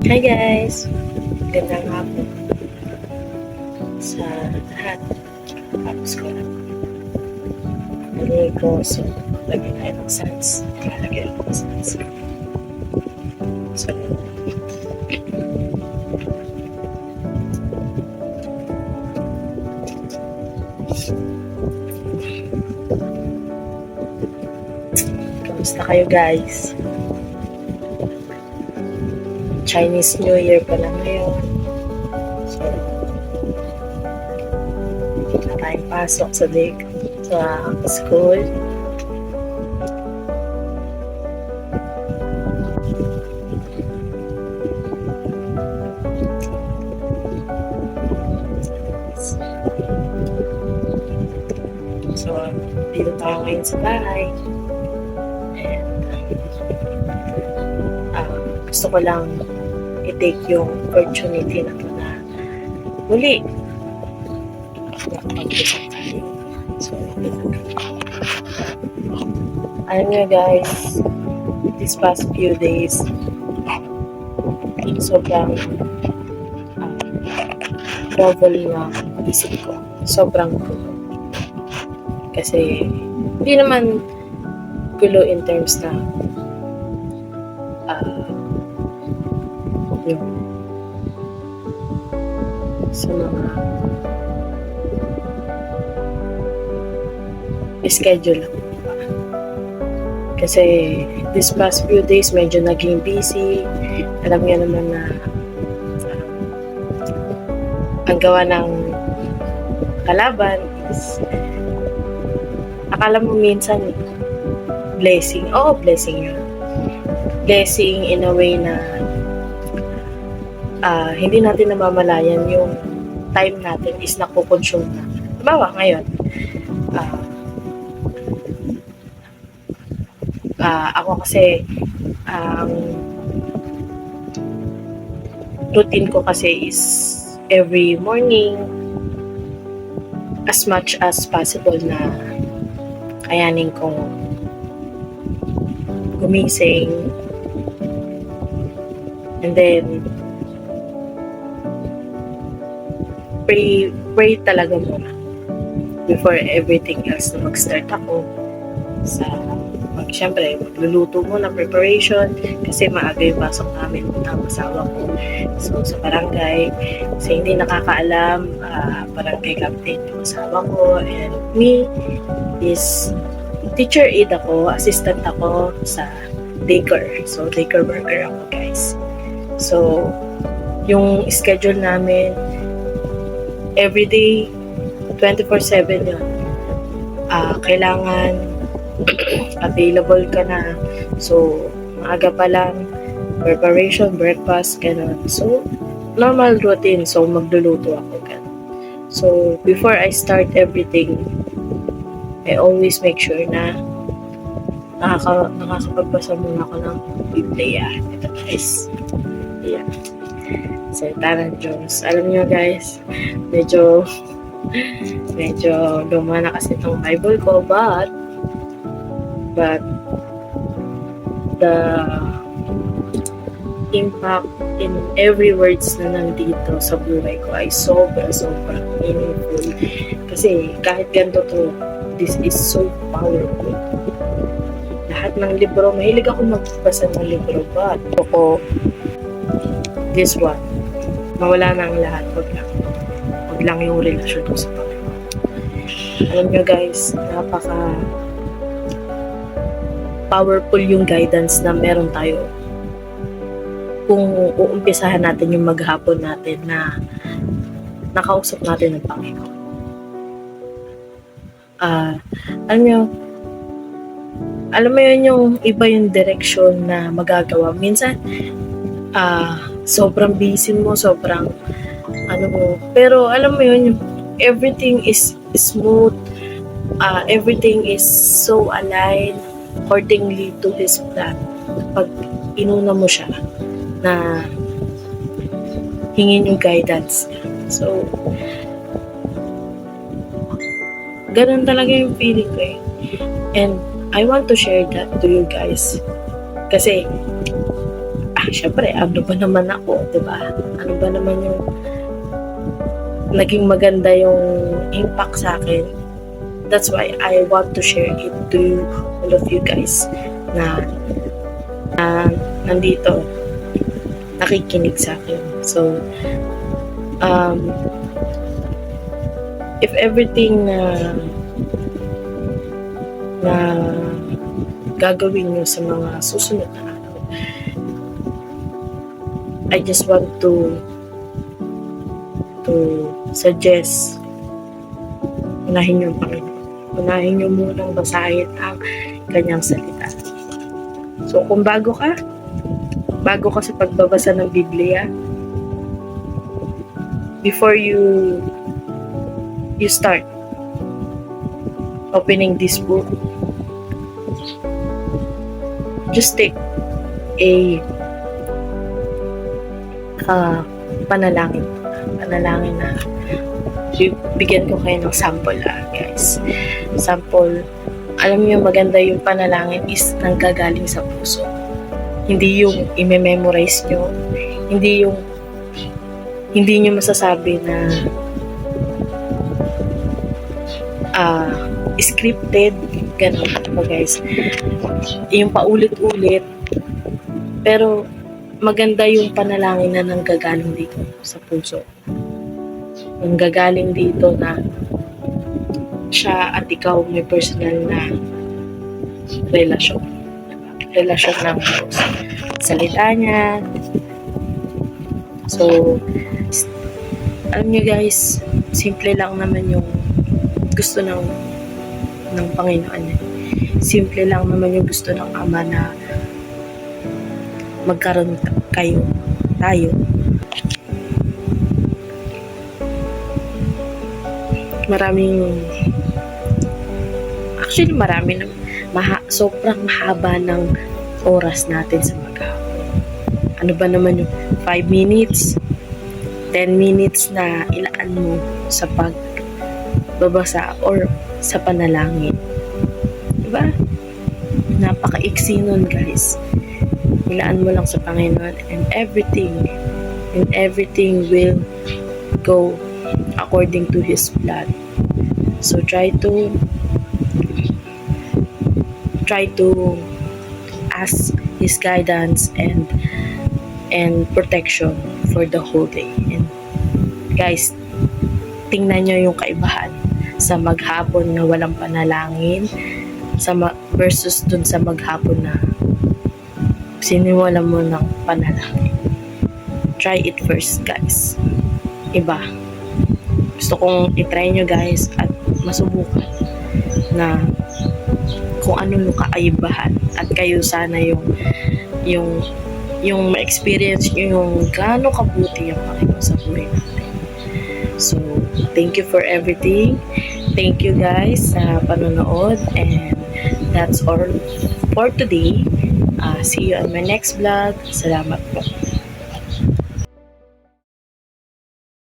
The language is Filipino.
Hi guys! Gandang hapon sa lahat. Tapos ko lang. Naligo. So, lagyan tayo ng sans. Lalagyan ako ng sans. So, kamusta kayo guys? Chinese New Year pa lang ngayon. So, na tayong pasok sa school. So, dito tayo ngayon sa bahay. And, gusto ko lang i-take yung opportunity na to na muli nakapag-usap tayo. So, alam nyo guys, these past few days, sobrang novel na isip ko. Sobrang gulo. Kasi, hindi naman gulo in terms na yung sa mga schedule lang. Kasi this past few days medyo naging busy. Alam niyo naman na ang gawa ng kalaban is akala mo minsan blessing. Oo, blessing yun. Blessing in a way na hindi natin namamalayan yung time natin is nakukonsume na. Halimbawa, ngayon, ako kasi, routine ko kasi is every morning, as much as possible na kayanin kong gumising, and then pray talaga muna before everything else na mag-start ako sa syempre magluluto muna, preparation, kasi maaga yung pasok namin ng asawa ko sa barangay. Kasi hindi nakakaalam, barangay captain yung asawa ko, and me is teacher aide ako, assistant ako sa daycare. So daycare worker ako guys. So yung schedule namin everyday 24/7 yun. Kailangan available ka na. So, maaga pa lang, preparation, breakfast, gano'n. So, normal routine. So, magluluto ako, gano'n. So, before I start everything, I always make sure na nakakapagbasa muna ako ng Biblia. Ito guys. Yeah. Salita ng Diyos. Alam niyo guys, medyo luma na kasi itong Bible ko, but the impact in every words na nandito sa buhay ko ay sobra meaningful. Kasi kahit ganito to, this is so powerful. Lahat ng libro, mahilig ako magbasa ng libro, but ako, this one, mawala na ang lahat. Wag lang yung relasyon ko sa Panginoon. Alam nyo guys, napaka powerful yung guidance na meron tayo kung uumpisahan natin yung maghapon natin na nakausap natin ng Panginoon. Alam mo yun, yung iba yung direction na magagawa. Minsan, sobrang busy mo, sobrang pero alam mo yun, everything is smooth, everything is so aligned accordingly to His plan. Pag inuna mo siya na hingin yung guidance niya. So, ganun talaga yung feeling ko eh. And I want to share that to you guys. Kasi, syempre, ano ba naman ako, di ba? Ano ba naman yung naging maganda yung impact sa akin. That's why I want to share it to all of you guys na nandito, nakikinig sa akin. So, if everything na gagawin nyo sa mga susunod na araw, I just want to suggest, unahin nyo ang Panginoon. Unahin nyo munang basahin ang kanyang salita. So, kung bago ka sa pagbabasa ng Biblia, before you start opening this book, just take a panalangin na bigyan ko kayo ng sample guys. Sample, alam niyo maganda yung panalangin is nanggagaling sa puso. Hindi yung i-memorize nyo, hindi nyo masasabi na scripted, ganun po guys. Yung paulit-ulit, pero maganda yung panalangin na nanggagaling dito sa puso. Nanggagaling dito na siya at ikaw may personal na relasyon. Relasyon ng salita niya. So, alam niyo guys, simple lang naman yung gusto ng Panginoon. Simple lang naman yung gusto ng Ama na magkaroon tayo. Marami sobrang mahaba ng oras natin sa maghapon. Ano ba naman yung 5 minutes, 10 minutes na ilaan mo sa pagbabasa or sa panalangin. Diba? Napaka-iksi nun guys. Ilaan mo lang sa Panginoon and everything will go according to His plan. So try to ask His guidance and protection for the whole day. And guys, tingnan nyo yung kaibahan sa maghapon na walang panalangin versus dun sa maghapon na siniwala mo ng panalangin. Try it first guys. Iba. Gusto kong itry nyo guys at masubukan na kung ano yung kaibahan at kayo sana yung ma-experience nyo yung gaano kabuti ang Panginoon sa buhay natin. So, thank you for everything. Thank you guys sa panonood and that's all for today. See you on my next vlog. Salamat po.